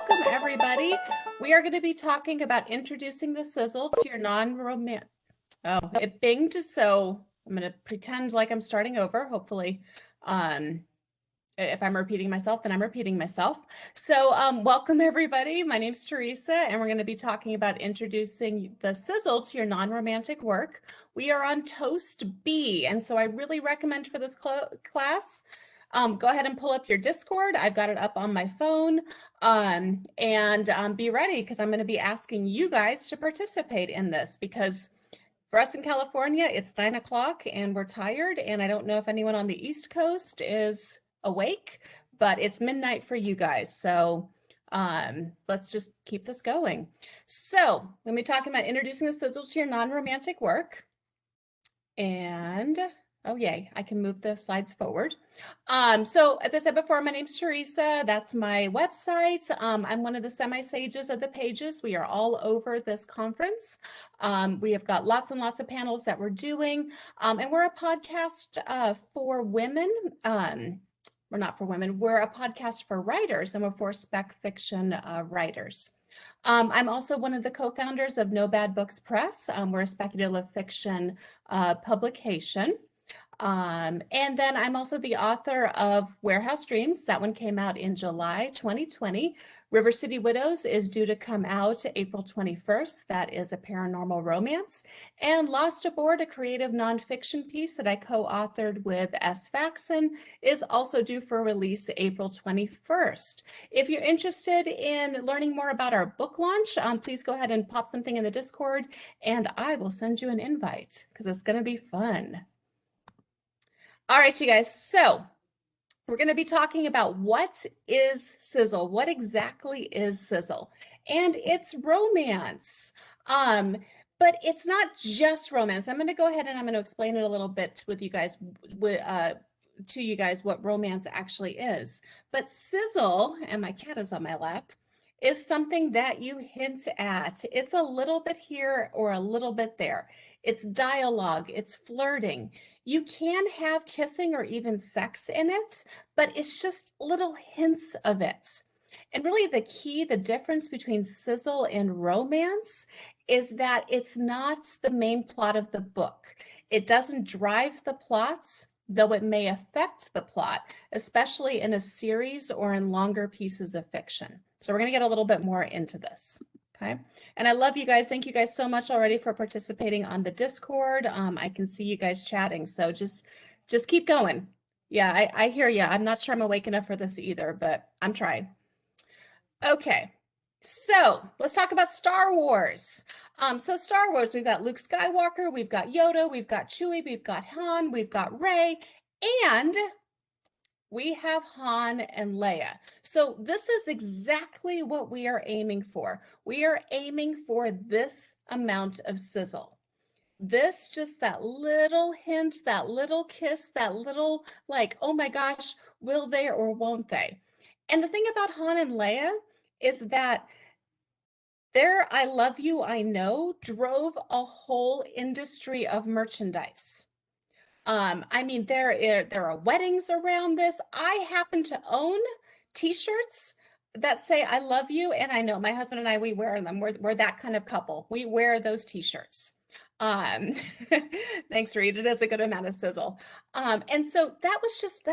welcome everybody. We are going to be talking about introducing the sizzle to your non-romantic. Oh, it binged, so I'm going to pretend like I'm starting over. Hopefully, if I'm repeating myself, then I'm repeating myself. So welcome everybody. My name's Teresa, and we're going to be talking about introducing the sizzle to your non-romantic work. We are on Toast B, and so I really recommend for this class, go ahead and pull up your Discord. I've got it up on my phone, and be ready because I'm going to be asking you guys to participate in this because for us in California, it's 9 o'clock and we're tired. And I don't know if anyone on the East Coast is awake, but it's midnight for you guys. So let's just keep this going. So let me talk about introducing the sizzle to your non-romantic work. And oh yay, I can move the slides forward. So as I said before, my name's Teresa. That's my website. I'm one of the semi-sages of the pages. We are all over this conference. We have got lots and lots of panels that we're doing. And we're a podcast for women. We're not for women. We're a podcast for writers, and we're for spec fiction writers. I'm also one of the co-founders of No Bad Books Press. We're a speculative fiction publication. And then I'm also the author of Warehouse Dreams. That one came out in July 2020. River City Widows is due to come out April 21st. That is a paranormal romance. And Lost Aboard, a creative nonfiction piece that I co-authored with S. Faxon, is also due for release April 21st. If you're interested in learning more about our book launch, please go ahead and pop something in the Discord and I will send you an invite because it's going to be fun. All right, you guys, so we're going to be talking about what is Sizzle? What exactly is Sizzle? And it's romance. But it's not just romance. I'm going to go ahead and I'm going to explain it a little bit with you guys, to you guys what romance actually is. But Sizzle, and my cat is on my lap, is something that you hint at. It's a little bit here or a little bit there. It's dialogue, it's flirting. You can have kissing or even sex in it, but it's just little hints of it. And really the key, the difference between sizzle and romance is that it's not the main plot of the book. It doesn't drive the plot, though it may affect the plot, especially in a series or in longer pieces of fiction. So we're going to get a little bit more into this. Okay. And I love you guys. Thank you guys so much already for participating on the Discord. I can see you guys chatting. So just keep going. Yeah, I hear you. I'm not sure I'm awake enough for this either, but I'm trying. Okay. So let's talk about Star Wars. So Star Wars, we've got Luke Skywalker, we've got Yoda, we've got Chewie, we've got Han, we've got Rey, and we have Han and Leia. So this is exactly what we are aiming for. We are aiming for this amount of sizzle. This, just that little hint, that little kiss, that little like, oh my gosh, will they or won't they? And the thing about Han and Leia is that their I love you, I know drove a whole industry of merchandise. I mean, there are weddings around this. I happen to own t-shirts that say I love you, and I know my husband and I, we wear them. We're that kind of couple. We wear those t-shirts. Thanks, Reed. It is a good amount of sizzle. And so that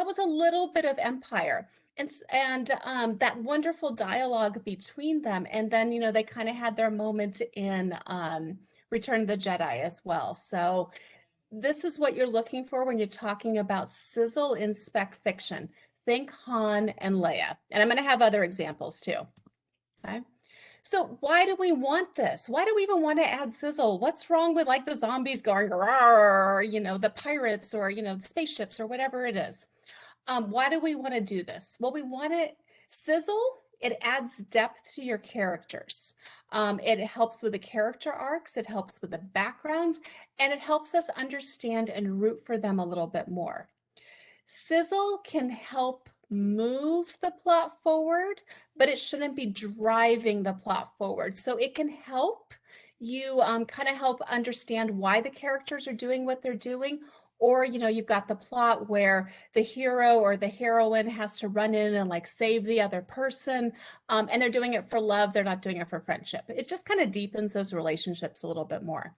was a little bit of empire. And that wonderful dialogue between them. And then, you know, they kind of had their moment in Return of the Jedi as well. So this is what you're looking for when you're talking about sizzle in spec fiction. Think Han and Leia. And I'm going to have other examples too. Okay. So why do we want this? Why do we even want to add sizzle? What's wrong with like the zombies going, you know, the pirates or, you know, the spaceships or whatever it is? Why do we want to do this? Well, we want to sizzle. It adds depth to your characters. It helps with the character arcs. It helps with the background, and it helps us understand and root for them a little bit more. Sizzle can help move the plot forward, but it shouldn't be driving the plot forward. So it can help you kind of help understand why the characters are doing what they're doing, Or, you've got the plot where the hero or the heroine has to run in and like save the other person. And they're doing it for love. They're not doing it for friendship. It just kind of deepens those relationships a little bit more.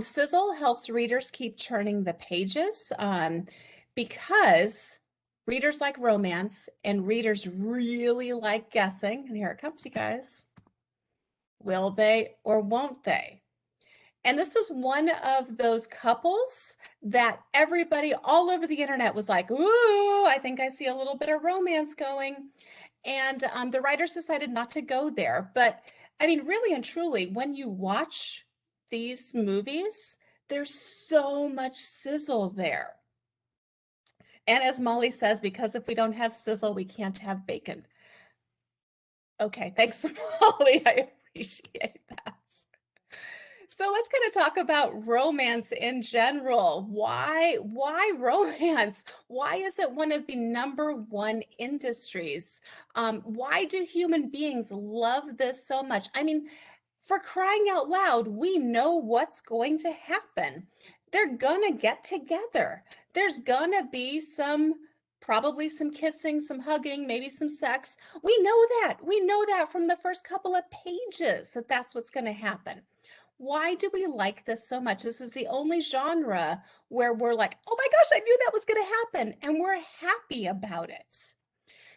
Sizzle helps readers keep turning the pages because readers like romance and readers really like guessing. And here it comes, you guys. Will they or won't they? And this was one of those couples that everybody all over the internet was like, ooh, I think I see a little bit of romance going. And the writers decided not to go there. But I mean, really and truly, when you watch these movies, there's so much sizzle there. And as Molly says, because if we don't have sizzle, we can't have bacon. Okay, thanks, Molly. I appreciate that. So let's kind of talk about romance in general. Why romance? Why is it one of the #1 industries? Why do human beings love this so much? I mean, for crying out loud, we know what's going to happen. They're gonna get together. There's gonna be probably some kissing, some hugging, maybe some sex. We know that. We know that from the first couple of pages that that's what's going to happen. Why do we like this so much? This is the only genre where we're like, oh my gosh, I knew that was going to happen. And we're happy about it.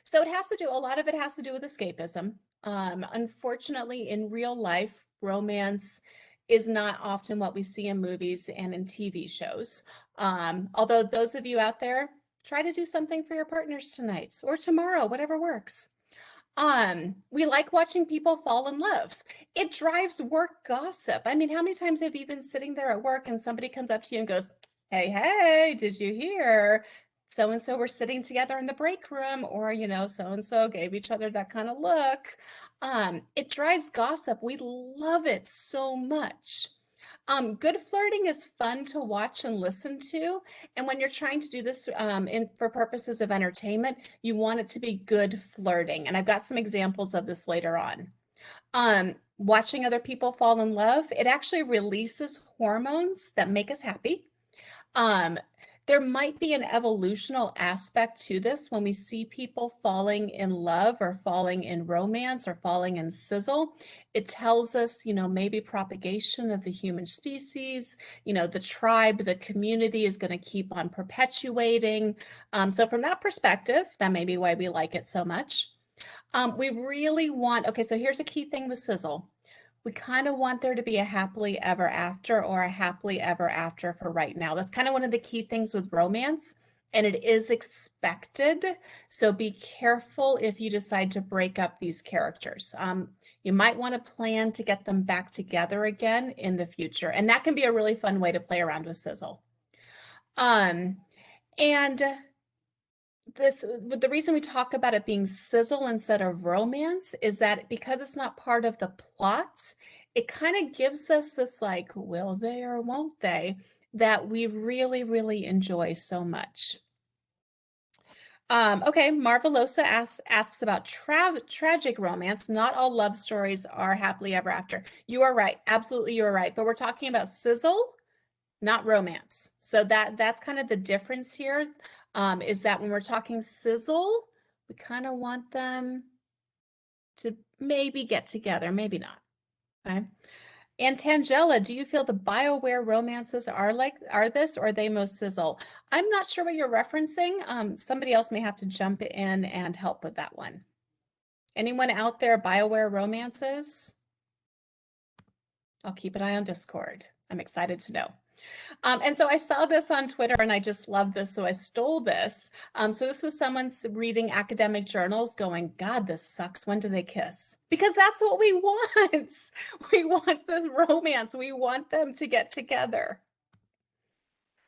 So a lot of it has to do with escapism. Unfortunately, in real life, romance is not often what we see in movies and in TV shows. Although those of you out there, try to do something for your partners tonight or tomorrow, whatever works. We like watching people fall in love. It drives work gossip. I mean, how many times have you been sitting there at work and somebody comes up to you and goes, hey, did you hear? So-and-so were sitting together in the break room, or, so-and-so gave each other that kind of look. It drives gossip. We love it so much. Good flirting is fun to watch and listen to. And when you're trying to do this for purposes of entertainment, you want it to be good flirting. And I've got some examples of this later on. Watching other people fall in love, it actually releases hormones that make us happy. There might be an evolutional aspect to this when we see people falling in love or falling in romance or falling in sizzle. It tells us, maybe propagation of the human species, the tribe, the community is going to keep on perpetuating. So from that perspective, that may be why we like it so much. We really want, okay, so here's a key thing with sizzle. We kind of want there to be a happily ever after or a happily ever after for right now. That's kind of one of the key things with romance, and it is expected. So be careful if you decide to break up these characters. You might want to plan to get them back together again in the future, and that can be a really fun way to play around with sizzle. And the reason we talk about it being sizzle instead of romance is that because it's not part of the plot, it kind of gives us this like, will they or won't they, that we really, really enjoy so much. Okay, Marvelosa asks about tragic romance. Not all love stories are happily ever after. You are right. Absolutely, you are right. But we're talking about sizzle, not romance. So that's kind of the difference here. Is that when we're talking sizzle, we kind of want them to maybe get together, maybe not. Okay. And Tangela, do you feel the BioWare romances are this, or are they most sizzle? I'm not sure what you're referencing. Somebody else may have to jump in and help with that one. Anyone out there, BioWare romances? I'll keep an eye on Discord. I'm excited to know. And so I saw this on Twitter and I just love this. So I stole this. So this was someone reading academic journals going, God, this sucks. When do they kiss? Because that's what we want. We want this romance. We want them to get together.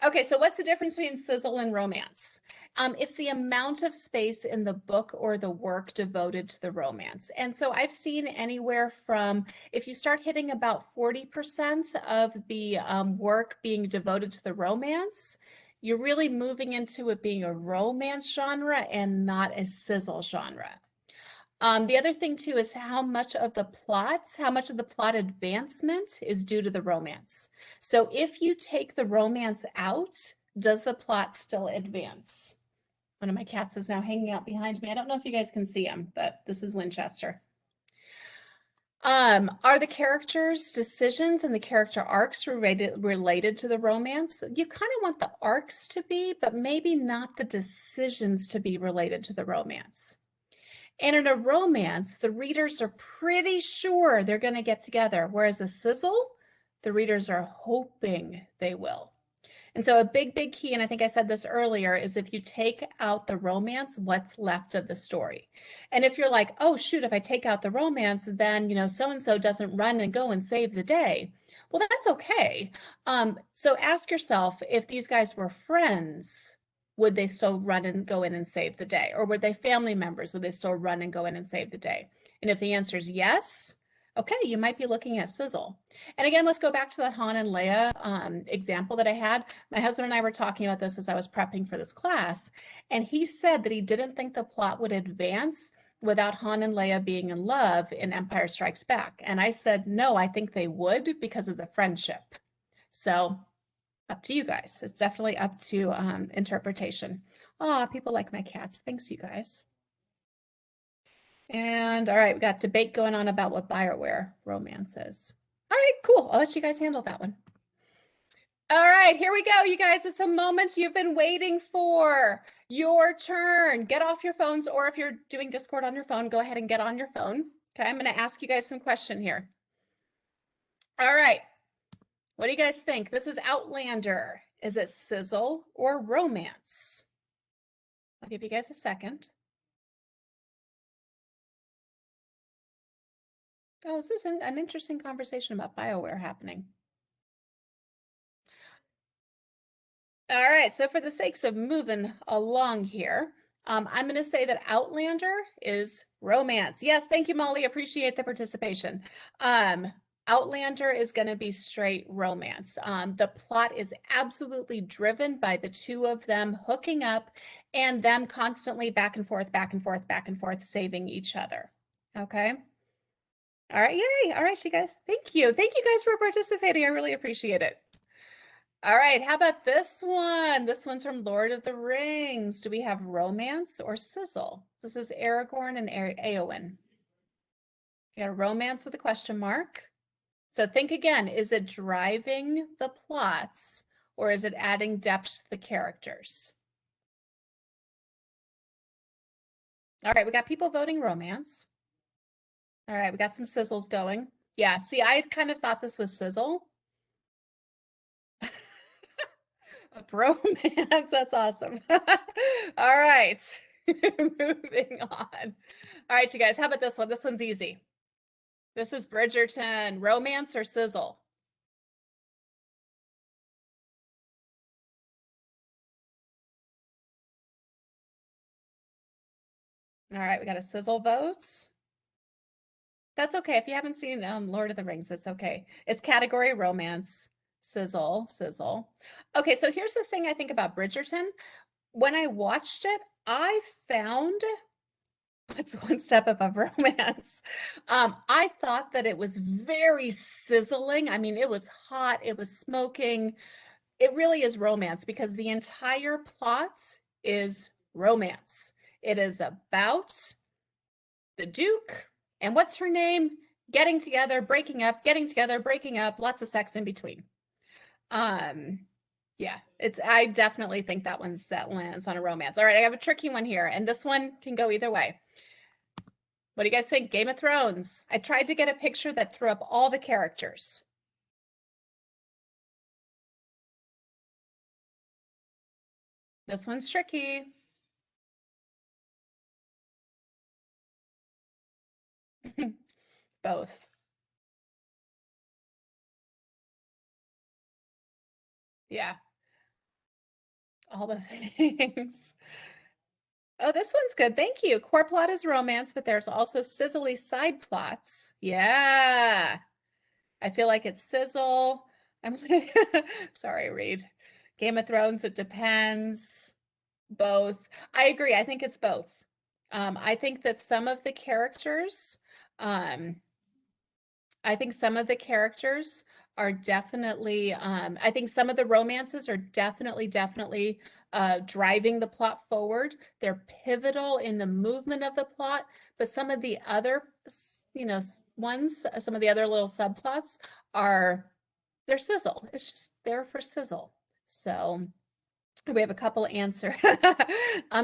Okay, so what's the difference between sizzle and romance? It's the amount of space in the book or the work devoted to the romance. And so I've seen anywhere from, if you start hitting about 40% of the work being devoted to the romance, you're really moving into it being a romance genre and not a sizzle genre. The other thing too is how much of the plot advancement is due to the romance. So if you take the romance out, does the plot still advance? One of my cats is now hanging out behind me. I don't know if you guys can see him, but this is Winchester. Are the characters' decisions and the character arcs related to the romance? You kind of want the arcs to be, but maybe not the decisions to be related to the romance. And in a romance, the readers are pretty sure they're going to get together, whereas a sizzle, the readers are hoping they will. And so a big key, and I think I said this earlier, is if you take out the romance, what's left of the story? And if you're like, oh, shoot, if I take out the romance, then, so-and-so doesn't run and go and save the day. Well, that's okay. So ask yourself, if these guys were friends, would they still run and go in and save the day? Or were they family members? Would they still run and go in and save the day? And if the answer is yes, okay, you might be looking at Sizzle. And again, let's go back to that Han and Leia example that I had. My husband and I were talking about this as I was prepping for this class, and he said that he didn't think the plot would advance without Han and Leia being in love in Empire Strikes Back. And I said, no, I think they would because of the friendship. So up to you guys. It's definitely up to interpretation. Oh, people like my cats. Thanks, you guys. And all right, we got debate going on about what BioWare romance is. All right, cool. I'll let you guys handle that one. All right, here we go, you guys. It's the moment you've been waiting for. Your turn. Get off your phones, or if you're doing Discord on your phone, go ahead and get on your phone. Okay, I'm going to ask you guys some question here. All right, what do you guys think? This is Outlander. Is it sizzle or romance? I'll give you guys a second. Oh, this is an interesting conversation about BioWare happening. All right, so for the sakes of moving along here, I'm going to say that Outlander is romance. Yes, thank you, Molly. Appreciate the participation. Outlander is going to be straight romance. The plot is absolutely driven by the two of them hooking up and them constantly back and forth, back and forth, back and forth, saving each other. Okay. All right. Yay. All right, you guys. Thank you. Thank you guys for participating. I really appreciate it. All right, how about this one? This one's from Lord of the Rings. Do we have romance or sizzle? This is Aragorn and Eowyn. You got a romance with a question mark. So think again, is it driving the plots or is it adding depth to the characters? All right, we got people voting romance. All right, we got some sizzles going. Yeah, see, I kind of thought this was sizzle. A bromance, that's awesome. All right, moving on. All right, you guys, how about this one? This one's easy. This is Bridgerton, romance or sizzle? All right, we got a sizzle vote. That's okay. If you haven't seen Lord of the Rings, it's okay. It's category romance, sizzle, sizzle. Okay, so here's the thing I think about Bridgerton. When I watched it, I found what's one step above romance. I thought that it was very sizzling. I mean, it was hot, it was smoking. It really is romance because the entire plot is romance. It is about the Duke and what's her name getting together, breaking up, getting together, breaking up, lots of sex in between. Yeah, I definitely think that lands on a romance. All right, I have a tricky one here, and this one can go either way. What do you guys think? Game of Thrones. I tried to get a picture that threw up all the characters. This one's tricky. Both. Yeah, all the things. Oh, this one's good. Thank you. Core plot is romance, but there's also sizzly side plots. Yeah. I feel like it's sizzle. I'm gonna sorry, Reed. Game of Thrones, it depends. Both. I agree. I think it's both. I think that some of the characters, um, I think some of the characters are definitely, I think some of the romances are definitely driving the plot forward. They're pivotal in the movement of the plot, but some of the other, ones, some of the other little subplots are, they're sizzle. It's just there for sizzle. So we have a couple answer.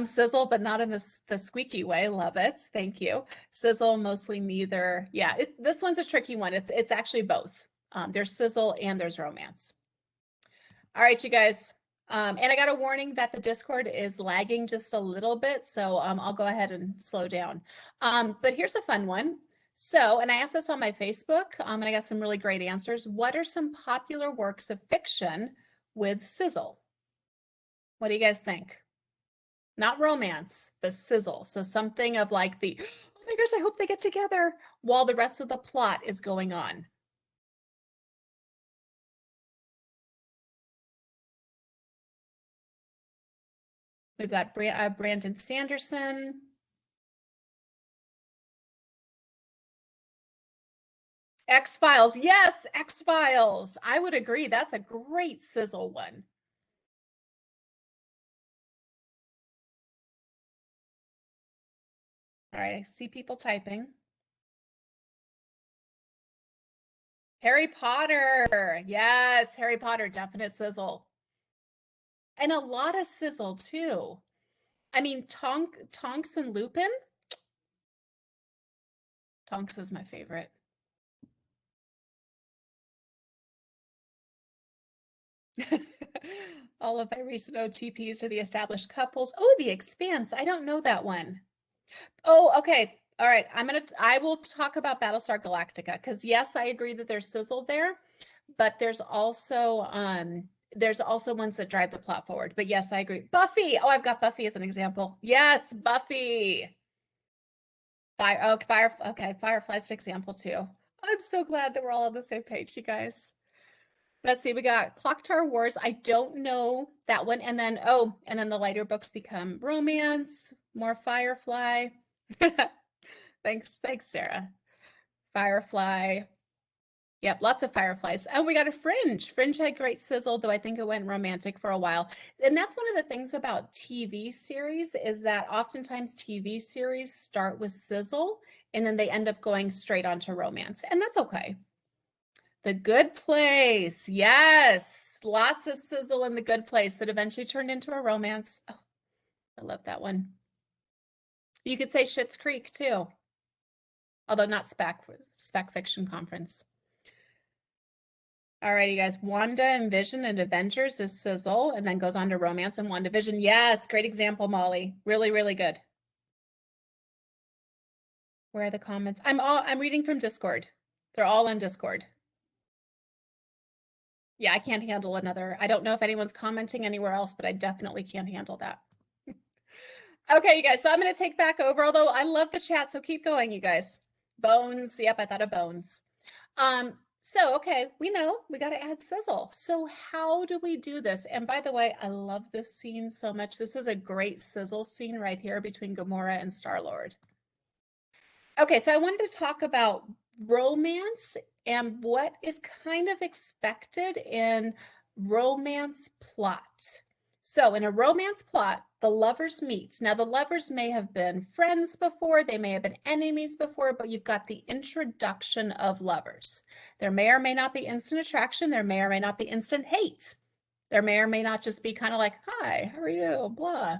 Sizzle, but not in the squeaky way. Love it. Thank you. Sizzle, mostly neither. Yeah, this one's a tricky one. It's actually both. There's sizzle and there's romance. All right, you guys. And I got a warning that the Discord is lagging just a little bit, so I'll go ahead and slow down. But here's a fun one. So, and I asked this on my Facebook, and I got some really great answers. What are some popular works of fiction with sizzle? What do you guys think? Not romance, but sizzle. So something of like the, oh my gosh, I hope they get together while the rest of the plot is going on. We've got Brandon Sanderson. X-Files. Yes, X-Files. I would agree. That's a great sizzle one. All right, I see people typing. Harry Potter. Yes, Harry Potter, definite sizzle. And a lot of sizzle too. I mean, Tonks and Lupin. Tonks is my favorite. All of my recent OTPs are the established couples. Oh, The Expanse. I don't know that one. Oh, okay. All right. I will talk about Battlestar Galactica because yes, I agree that there's sizzle there, but there's also ones that drive the plot forward. But yes, I agree. Buffy. Oh, I've got Buffy as an example. Yes, Buffy. Okay, Firefly's an example too. I'm so glad that we're all on the same page, you guys. Let's see, we got Clock Tower Wars. I don't know that one. And then, the lighter books become romance, more Firefly. Thanks, Sarah. Firefly. Yep, lots of Fireflies. Oh, we got a Fringe. Fringe had great sizzle, though I think it went romantic for a while. And that's one of the things about TV series is that oftentimes TV series start with sizzle and then they end up going straight onto romance. And that's okay. The Good Place. Yes. Lots of sizzle in The Good Place that eventually turned into a romance. Oh, I love that one. You could say Schitt's Creek too. Although not spec fiction conference. All right, you guys. Wanda and Vision and Avengers is sizzle and then goes on to romance and WandaVision. Yes, great example, Molly. Really, really good. Where are the comments? I'm reading from Discord. They're all in Discord. Yeah, I can't handle another. I don't know if anyone's commenting anywhere else, but I definitely can't handle that. Okay, you guys. So I'm going to take back over, although I love the chat. So keep going, you guys. Bones. Yep, I thought of bones. So, okay, we know we got to add sizzle. So how do we do this? And by the way, I love this scene so much. This is a great sizzle scene right here between Gamora and Star-Lord. Okay, so I wanted to talk about romance and what is kind of expected in romance plot. So in a romance plot, the lovers meet. Now the lovers may have been friends before, they may have been enemies before, but you've got the introduction of lovers. There may or may not be instant attraction, there may or may not be instant hate. There may or may not just be kind of like, hi, how are you, blah.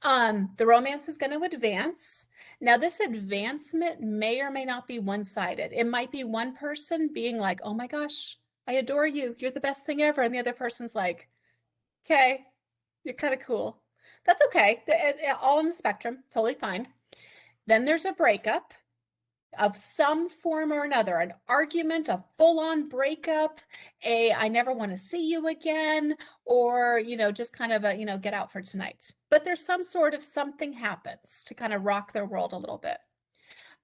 The romance is going to advance. Now, this advancement may or may not be one-sided. It might be one person being like, oh my gosh, I adore you. You're the best thing ever. And the other person's like, okay, you're kind of cool. That's okay. All on the spectrum, totally fine. Then there's a breakup of some form or another, an argument, a full-on breakup, I never want to see you again, or, just kind of a, get out for tonight. But there's some sort of something happens to kind of rock their world a little bit.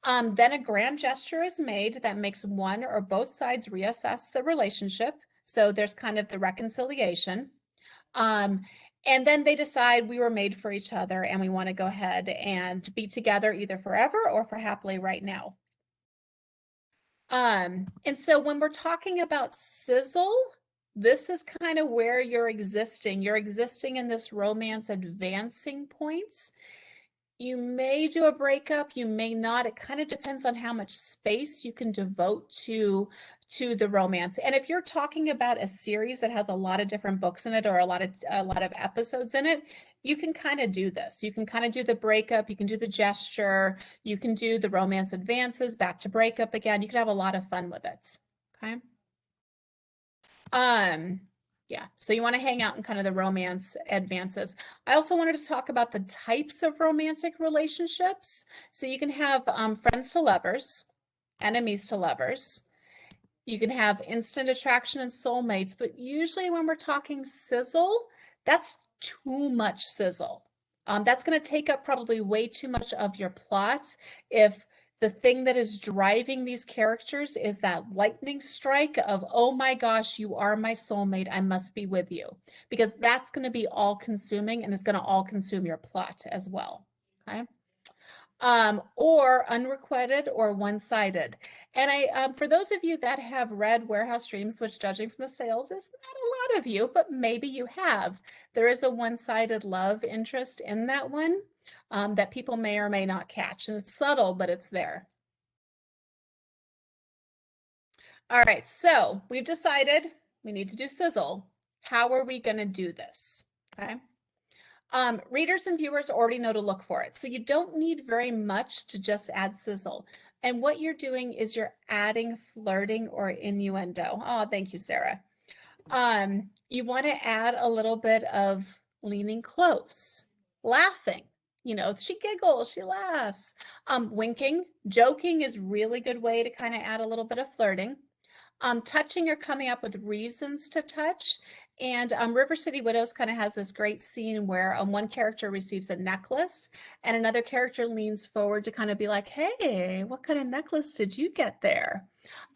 Then a grand gesture is made that makes one or both sides reassess the relationship. So there's kind of the reconciliation. And then they decide we were made for each other and we want to go ahead and be together either forever or for happily right now. And so when we're talking about sizzle, this is kind of where you're existing. You're existing in this romance advancing points. You may do a breakup, you may not. It kind of depends on how much space you can devote to the romance. And if you're talking about a series that has a lot of different books in it or a lot of episodes in it, you can kind of do this. You can kind of do the breakup, you can do the gesture, you can do the romance advances, back to breakup again. You can have a lot of fun with it. Okay. Yeah, so you want to hang out in kind of the romance advances. I also wanted to talk about the types of romantic relationships. So you can have friends to lovers, enemies to lovers. You can have instant attraction and soulmates, but usually when we're talking sizzle, that's too much sizzle. That's going to take up probably way too much of your plot if the thing that is driving these characters is that lightning strike of, oh my gosh, you are my soulmate, I must be with you. Because that's going to be all consuming and it's going to all consume your plot as well. Okay. Or unrequited or one-sided. And for those of you that have read Warehouse Dreams, which judging from the sales is not a lot of you, but maybe you have, there is a one-sided love interest in that one that people may or may not catch. And it's subtle, but it's there. All right, so we've decided we need to do sizzle. How are we going to do this? Okay. Readers and viewers already know to look for it. So you don't need very much to just add sizzle. And what you're doing is you're adding flirting or innuendo. Oh, thank you, Sarah. You want to add a little bit of leaning close, laughing. You know, she giggles, she laughs. Winking, joking is really good way to kind of add a little bit of flirting. Touching or coming up with reasons to touch. And River City Widows kind of has this great scene where one character receives a necklace and another character leans forward to kind of be like, hey, what kind of necklace did you get there?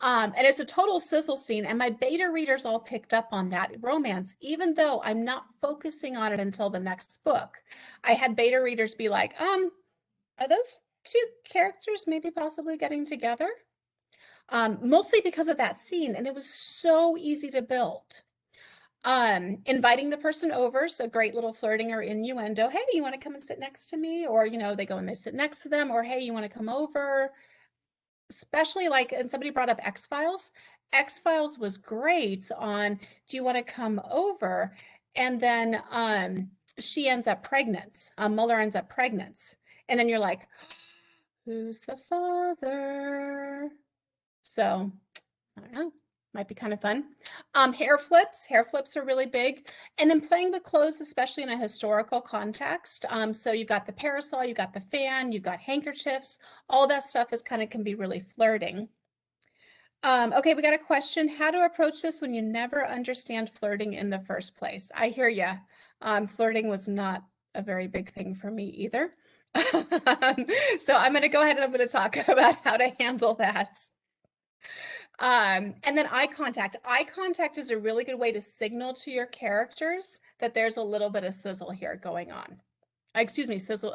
And it's a total sizzle scene. And my beta readers all picked up on that romance, even though I'm not focusing on it until the next book. I had beta readers be like, are those two characters maybe possibly getting together? Mostly because of that scene. And it was so easy to build. Inviting the person over, so great little flirting or innuendo. Hey, you want to come and sit next to me? Or, you know, they go and they sit next to them. Or, hey, you want to come over? Especially like, and somebody brought up X-Files. X-Files was great on, do you want to come over? And then she ends up pregnant. Mueller ends up pregnant. And then you're like, who's the father? So I don't know, might be kind of fun. Hair flips are really big. And then playing with clothes, especially in a historical context. So you've got the parasol, you've got the fan, you've got handkerchiefs, all that stuff is kind of can be really flirting. Okay, we got a question. How to approach this when you never understand flirting in the first place? I hear you. Flirting was not a very big thing for me either. So I'm going to go ahead and I'm going to talk about how to handle that. And then eye contact. Eye contact is a really good way to signal to your characters that there's a little bit of sizzle here going on. Excuse me, sizzle,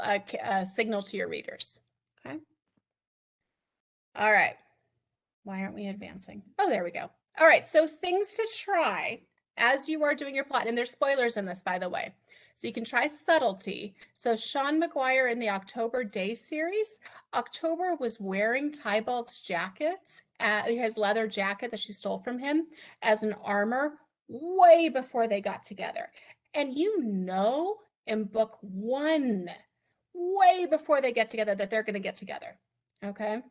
signal to your readers. Okay. All right. Why aren't we advancing? Oh, there we go. All right. So things to try as you are doing your plot. And there's spoilers in this, by the way. So you can try subtlety. So Sean McGuire in the October Day series, October was wearing Tybalt's jacket, his leather jacket that she stole from him as an armor way before they got together. And you know in book one, way before they get together, that they're going to get together. Okay.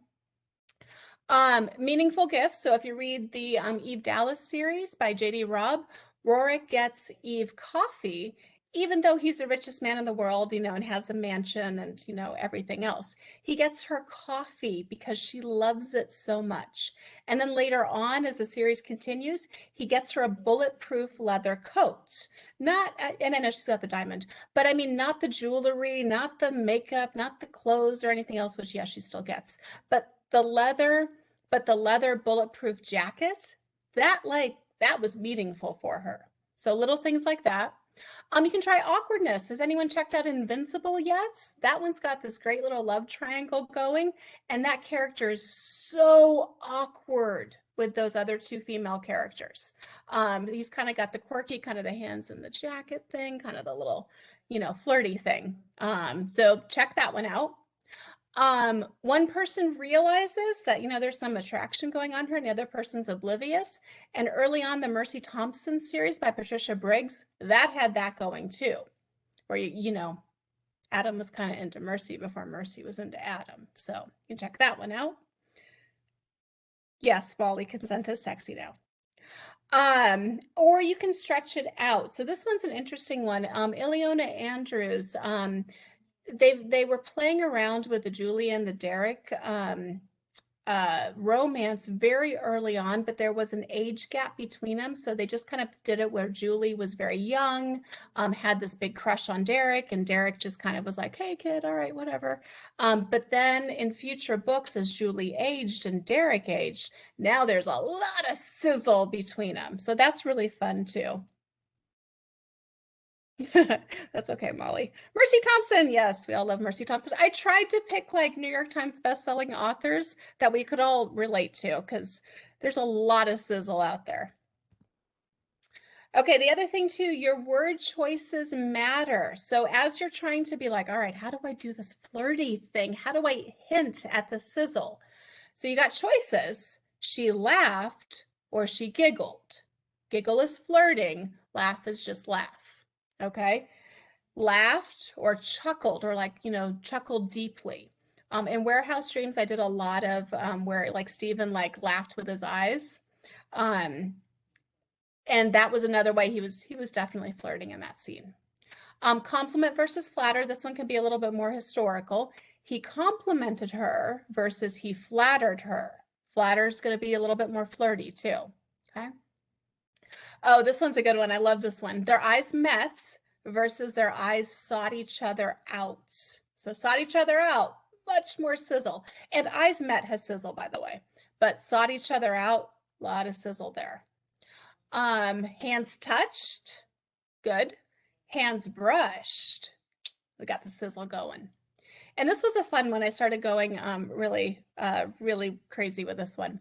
Meaningful gifts. So if you read the Eve Dallas series by J.D. Robb, Rorik gets Eve coffee, even though he's the richest man in the world, you know, and has the mansion and, you know, everything else. He gets her coffee because she loves it so much. And then later on, as the series continues, he gets her a bulletproof leather coat. Not, and I know she's got the diamond, but I mean, not the jewelry, not the makeup, not the clothes or anything else, which, yes, she still gets. But the leather bulletproof jacket, that was meaningful for her. So little things like that. You can try awkwardness. Has anyone checked out Invincible yet? That one's got this great little love triangle going, and that character is so awkward with those other two female characters. He's kind of got the quirky, kind of the hands in the jacket thing, kind of the little, flirty thing. So check that one out. One person realizes that, there's some attraction going on here and the other person's oblivious. And early on, the Mercy Thompson series by Patricia Briggs, that had that going too, where, Adam was kind of into Mercy before Mercy was into Adam. So you can check that one out. Yes, Wally, consent is sexy now. Or you can stretch it out. So this one's an interesting one. Ileana Andrews, they were playing around with the Julie and the Derek romance very early on, but there was an age gap between them. So they just kind of did it where Julie was very young, had this big crush on Derek, and Derek just kind of was like, hey kid, all right, whatever. But then in future books, as Julie aged and Derek aged, now there's a lot of sizzle between them. So that's really fun too. That's okay, Molly. Mercy Thompson. Yes, we all love Mercy Thompson. I tried to pick like New York Times bestselling authors that we could all relate to because there's a lot of sizzle out there. Okay, the other thing too, your word choices matter. So as you're trying to be like, all right, how do I do this flirty thing? How do I hint at the sizzle? So you got choices. She laughed or she giggled. Giggle is flirting. Laugh is just laugh. Okay, laughed or chuckled or like, chuckled deeply. In Warehouse Dreams, I did a lot of where like Stephen like laughed with his eyes. And that was another way he was definitely flirting in that scene. Compliment versus flatter. This one can be a little bit more historical. He complimented her versus he flattered her. Flatter is going to be a little bit more flirty too. Okay. Oh, this one's a good one. I love this one. Their eyes met versus their eyes sought each other out. So sought each other out, much more sizzle. And eyes met has sizzle, by the way, but sought each other out, a lot of sizzle there. Hands touched, good. Hands brushed, we got the sizzle going. And this was a fun one. I started going really crazy with this one.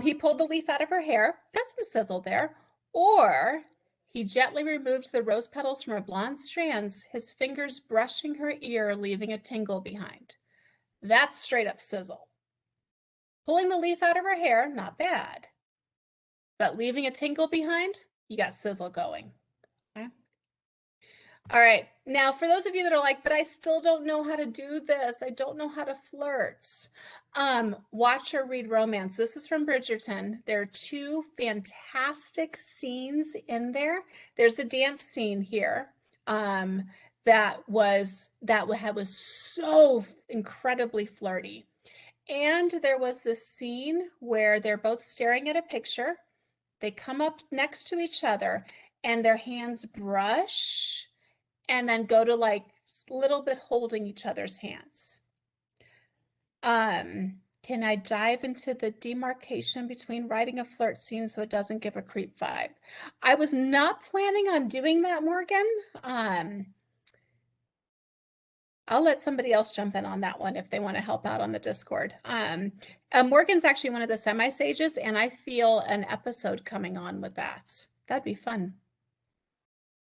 He pulled the leaf out of her hair, got some sizzle there. Or he gently removed the rose petals from her blonde strands, his fingers brushing her ear, leaving a tingle behind. That's straight up sizzle. Pulling the leaf out of her hair, not bad. But leaving a tingle behind, you got sizzle going. Okay. All right. Now, for those of you that are like, but I still don't know how to do this. I don't know how to flirt. Watch or read romance. This is from Bridgerton. There are two fantastic scenes in there. There's a dance scene here that was so incredibly flirty. And there was this scene where they're both staring at a picture. They come up next to each other and their hands brush and then go to like a little bit holding each other's hands. Can I dive into the demarcation between writing a flirt scene so it doesn't give a creep vibe? I was not planning on doing that, Morgan. I'll let somebody else jump in on that one if they want to help out on the Discord. Morgan's actually one of the semi-sages, and I feel an episode coming on with that. That'd be fun.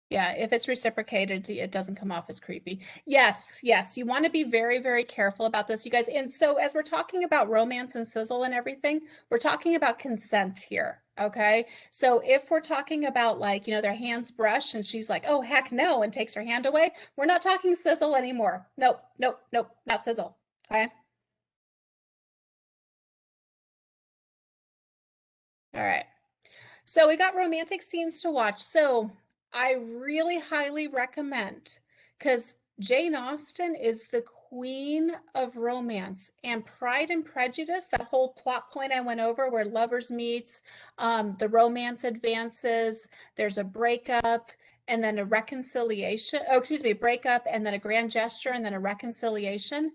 Yeah, if it's reciprocated, it doesn't come off as creepy. Yes, you want to be very, very careful about this, you guys. And so as we're talking about romance and sizzle and everything, we're talking about consent here, okay? So if we're talking about like, their hands brush and she's like, oh, heck no, and takes her hand away, we're not talking sizzle anymore. Nope, not sizzle, okay? All right. So we got romantic scenes to watch. So I really highly recommend, because Jane Austen is the queen of romance, and Pride and Prejudice, that whole plot point I went over where lovers meet, the romance advances, there's a breakup and then a reconciliation. Oh, excuse me, breakup and then a grand gesture and then a reconciliation.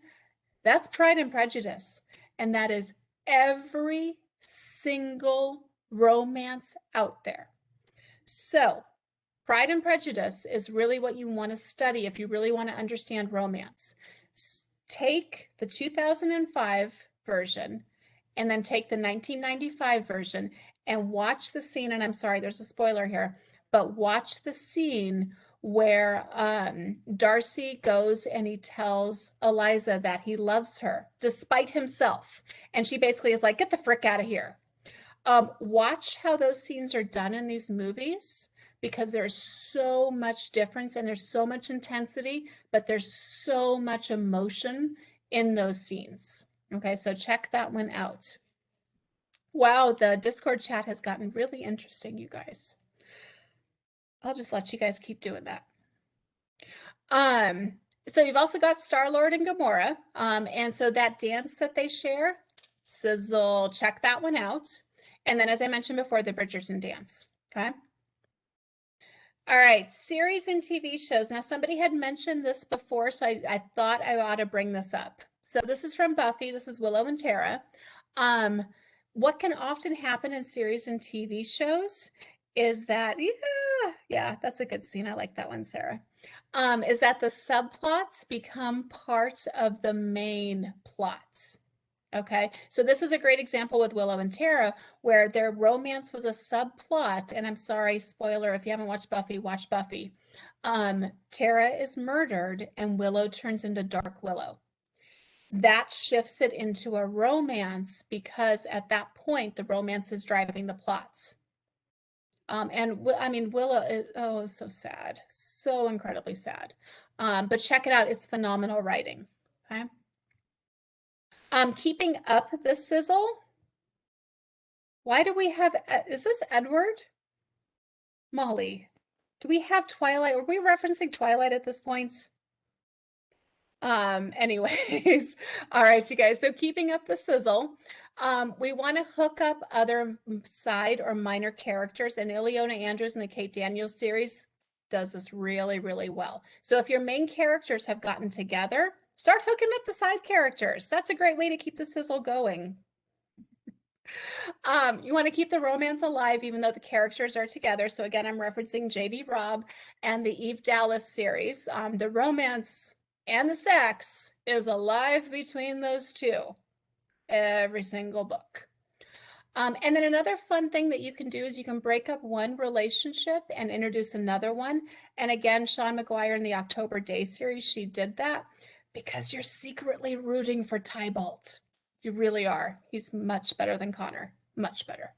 That's Pride and Prejudice. And that is every single romance out there. So Pride and Prejudice is really what you want to study if you really want to understand romance. Take the 2005 version and then take the 1995 version and watch the scene. And I'm sorry, there's a spoiler here, but watch the scene where Darcy goes and he tells Eliza that he loves her despite himself. And she basically is like, get the frick out of here. Watch how those scenes are done in these movies because there's so much difference and there's so much intensity, but there's so much emotion in those scenes. Okay, so check that one out. Wow, the Discord chat has gotten really interesting, you guys. I'll just let you guys keep doing that. So you've also got Star-Lord and Gamora. And so that dance that they share, Sizzle, check that one out. And then, as I mentioned before, the Bridgerton dance, okay? All right, series and TV shows. Now, somebody had mentioned this before, so I thought I ought to bring this up. So this is from Buffy. This is Willow and Tara. What can often happen in series and TV shows is that, yeah, that's a good scene. I like that one, Sarah. Is that the subplots become part of the main plots. Okay, so this is a great example with Willow and Tara where their romance was a subplot. And I'm sorry, spoiler, if you haven't watched Buffy, watch Buffy. Tara is murdered and Willow turns into Dark Willow. That shifts it into a romance because at that point, the romance is driving the plots. And I mean, Willow, oh, so sad, so incredibly sad. But check it out, it's phenomenal writing, okay? Keeping up the Sizzle. Why do we have, is this Edward? Molly, do we have Twilight? Are we referencing Twilight at this point? Anyways, all right, you guys. So keeping up the Sizzle. We want to hook up other side or minor characters, and Ileana Andrews in the Kate Daniels series does this really, really well. So if your main characters have gotten together, start hooking up the side characters. That's a great way to keep the Sizzle going. You want to keep the romance alive even though the characters are together. So again, I'm referencing J.D. Robb and the Eve Dallas series. The romance and the sex is alive between those two. Every single book. And then another fun thing that you can do is you can break up one relationship and introduce another one. And again, Sean McGuire in the October Day series, she did that because you're secretly rooting for Tybalt. You really are. He's much better than Connor. Much better.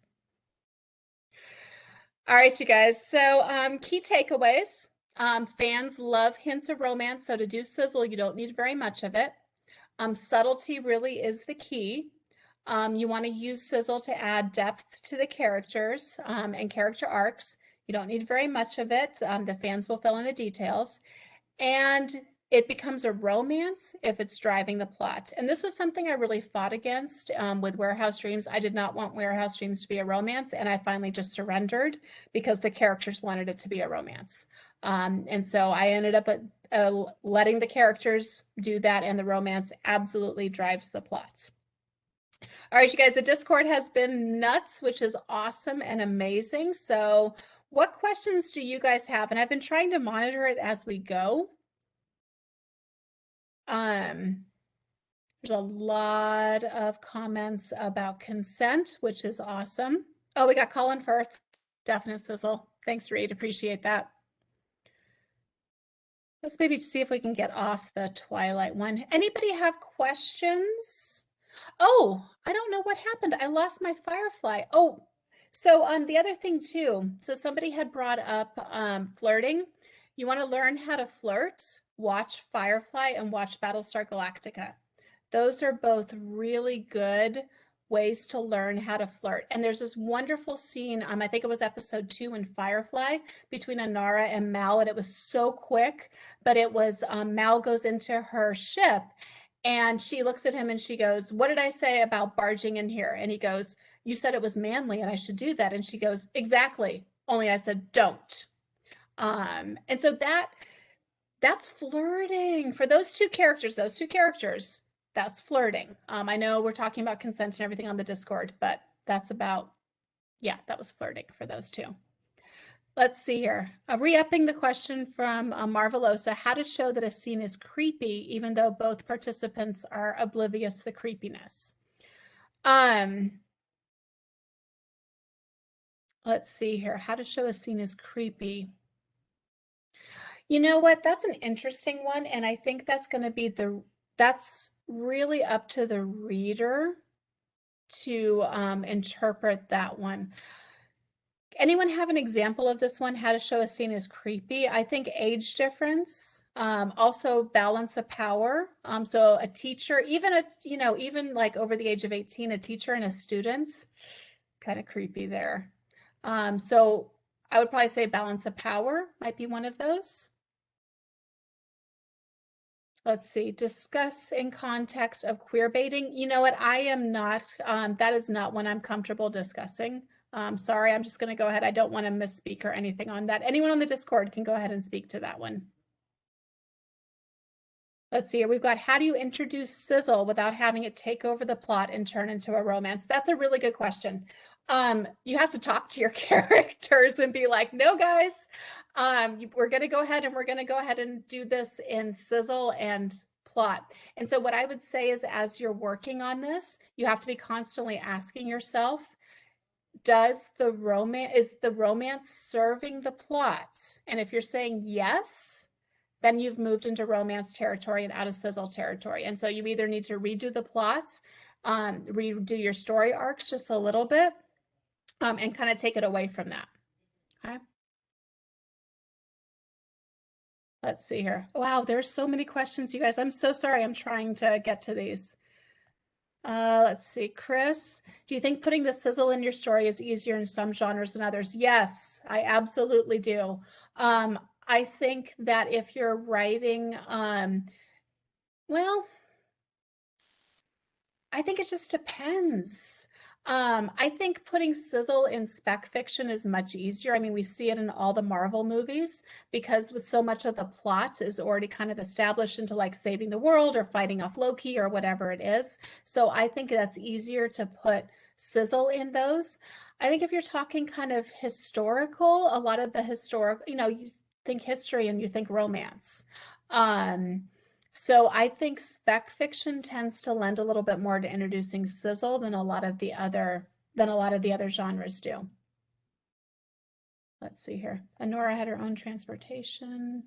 All right, you guys. So key takeaways. Fans love hints of romance. So to do Sizzle, you don't need very much of it. Subtlety really is the key. You want to use Sizzle to add depth to the characters and character arcs. You don't need very much of it. The fans will fill in the details. And it becomes a romance if it's driving the plot. And this was something I really fought against with Warehouse Dreams. I did not want Warehouse Dreams to be a romance, and I finally just surrendered because the characters wanted it to be a romance. And so I ended up letting the characters do that, and the romance absolutely drives the plot. All right, you guys, the Discord has been nuts, which is awesome and amazing. So what questions do you guys have? And I've been trying to monitor it as we go. There's a lot of comments about consent, which is awesome. Oh, we got Colin Firth. Definite Sizzle. Thanks, Reed. Appreciate that. Let's maybe see if we can get off the Twilight one. Anybody have questions? Oh, I don't know what happened. I lost my Firefly. Oh, so the other thing too. So somebody had brought up flirting. You want to learn how to flirt? Watch Firefly and watch Battlestar Galactica. Those are both really good ways to learn how to flirt. And there's this wonderful scene, I think it was episode 2 in Firefly, between Anara and Mal, and it was so quick, but it was Mal goes into her ship and she looks at him and she goes, "What did I say about barging in here?" And he goes, "You said it was manly and I should do that." And she goes, "Exactly, only I said don't." And so that's flirting for those two characters, that's flirting. I know we're talking about consent and everything on the Discord, but that's about, yeah, that was flirting for those two. Let's see here. Re-upping the question from Marvelosa, how to show that a scene is creepy even though both participants are oblivious to the creepiness. Let's see here. How to show a scene is creepy. You know what? That's an interesting one. And I think that's going to be that's really up to the reader to interpret that one. Anyone have an example of this one? How to show a scene is creepy? I think age difference, also balance of power. So a teacher, even like over the age of 18, a teacher and a student, kind of creepy there. So I would probably say balance of power might be one of those. Let's see, discuss in context of queer baiting. You know what? I am not, that is not one I'm comfortable discussing. Sorry, I'm just going to go ahead. I don't want to misspeak or anything on that. Anyone on the Discord can go ahead and speak to that one. Let's see here. We've got how do you introduce Sizzle without having it take over the plot and turn into a romance? That's a really good question. You have to talk to your characters and be like, no, guys, we're going to go ahead and do this in Sizzle and plot. And so what I would say is as you're working on this, you have to be constantly asking yourself, is the romance serving the plot? And if you're saying yes, then you've moved into romance territory and out of Sizzle territory. And so you either need to redo the plots, redo your story arcs just a little bit, and kind of take it away from that. Okay. Let's see here. Wow, there's so many questions, you guys. I'm so sorry. I'm trying to get to these. Let's see. Chris, do you think putting the sizzle in your story is easier in some genres than others? Yes, I absolutely do. I think that if you're writing, well, I think it just depends. I think putting sizzle in spec fiction is much easier. I mean, we see it in all the Marvel movies because with so much of the plot is already kind of established into like saving the world or fighting off Loki or whatever it is. So I think that's easier to put sizzle in those. I think if you're talking kind of historical, a lot of the historical, you think history and you think romance. So I think spec fiction tends to lend a little bit more to introducing sizzle than a lot of the other genres do. Let's see here. Honora had her own transportation.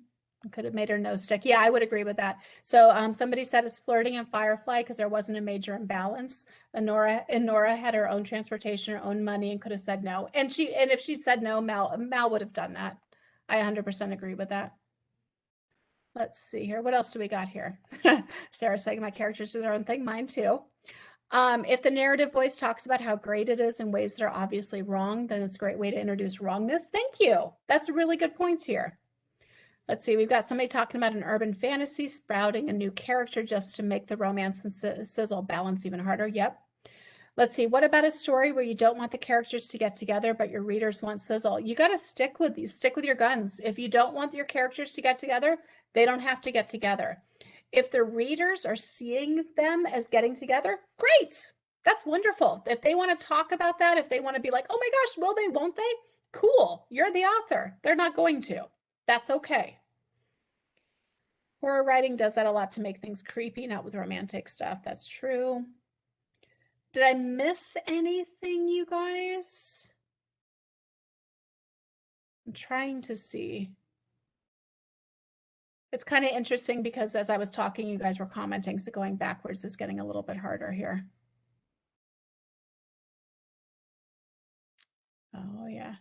Could have made her nose stick. Yeah, I would agree with that. So somebody said it's flirting and Firefly because there wasn't a major imbalance. Honora had her own transportation, her own money, and could have said no. And if she said no, Mal would have done that. I 100% agree with that. Let's see here. What else do we got here? Sarah's saying my characters do their own thing. Mine too. If the narrative voice talks about how great it is in ways that are obviously wrong, then it's a great way to introduce wrongness. Thank you. That's a really good point here. Let's see. We've got somebody talking about an urban fantasy, sprouting a new character just to make the romance and sizzle balance even harder. Yep. Let's see. What about a story where you don't want the characters to get together, but your readers want sizzle? You got to stick with your guns. If you don't want your characters to get together, they don't have to get together. If the readers are seeing them as getting together, great. That's wonderful. If they want to talk about that, if they want to be like, oh my gosh, will they, won't they? Cool. You're the author. They're not going to. That's okay. Horror writing does that a lot to make things creepy, not with romantic stuff. That's true. Did I miss anything, you guys? I'm trying to see. It's kind of interesting because as I was talking, you guys were commenting, so going backwards is getting a little bit harder here. Oh, yeah.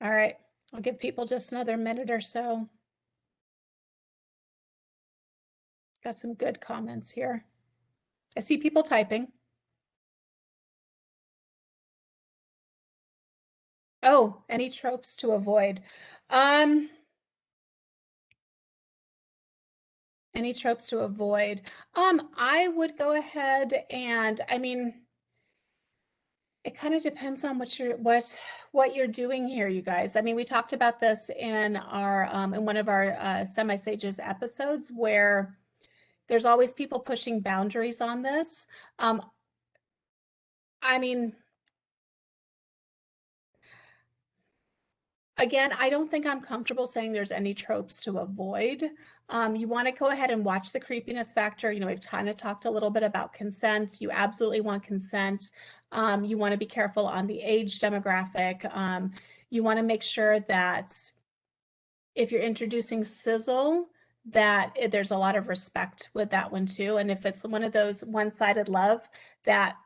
All right. I'll give people just another minute or so. Got some good comments here. I see people typing. Oh, any tropes to avoid? Any tropes to avoid? I would go ahead and, I mean, it kind of depends on what you're doing here, you guys. I mean, we talked about this in our in one of our semi-sages episodes where there's always people pushing boundaries on this. I mean, Again, I don't think I'm comfortable saying there's any tropes to avoid. You want to go ahead and watch the creepiness factor. You know, we've kind of talked a little bit about consent. You absolutely want consent. You want to be careful on the age demographic. You want to make sure that if you're introducing Sizzle, that there's a lot of respect with that one too. And if it's one of those one-sided love, that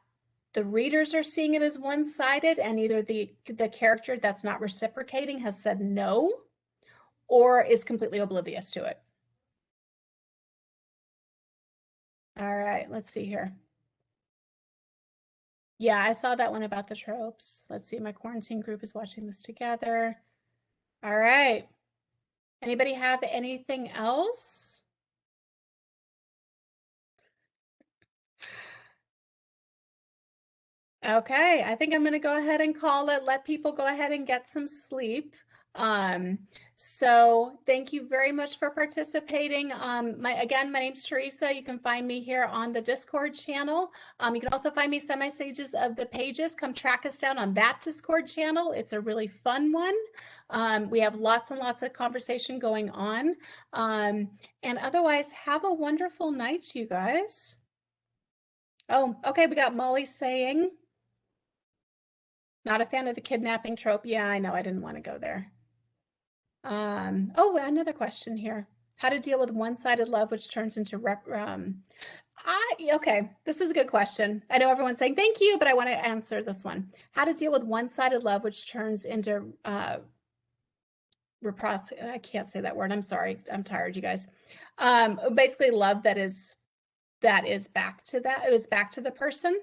the readers are seeing it as one-sided, and either the character that's not reciprocating has said no or is completely oblivious to it. All right, let's see here. Yeah, I saw that one about the tropes. Let's see, my quarantine group is watching this together. All right. Anybody have anything else? Okay, I think I'm going to go ahead and call it. Let people go ahead and get some sleep. Um, so thank you very much for participating. My name's Teresa. You can find me here on the Discord channel. You can also find me semi-stages of the pages. Come track us down on that Discord channel. It's a really fun one. We have lots and lots of conversation going on. And otherwise, have a wonderful night, you guys. Oh, okay, we got Molly saying, not a fan of the kidnapping trope. Yeah, I know. I didn't want to go there. Oh, another question here. How to deal with one-sided love, which turns into okay, this is a good question. I know everyone's saying thank you, but I want to answer this one. How to deal with one-sided love, which turns into I can't say that word. I'm sorry. I'm tired, you guys. Basically love that is back to that. It was back to the person.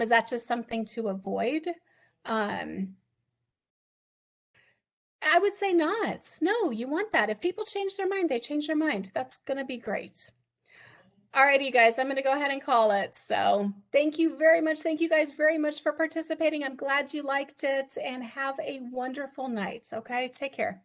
Is that just something to avoid? I would say not. No, you want that. If people change their mind, they change their mind. That's going to be great. All righty, you guys, I'm going to go ahead and call it. So thank you very much. Thank you guys very much for participating. I'm glad you liked it, and have a wonderful night. Okay, take care.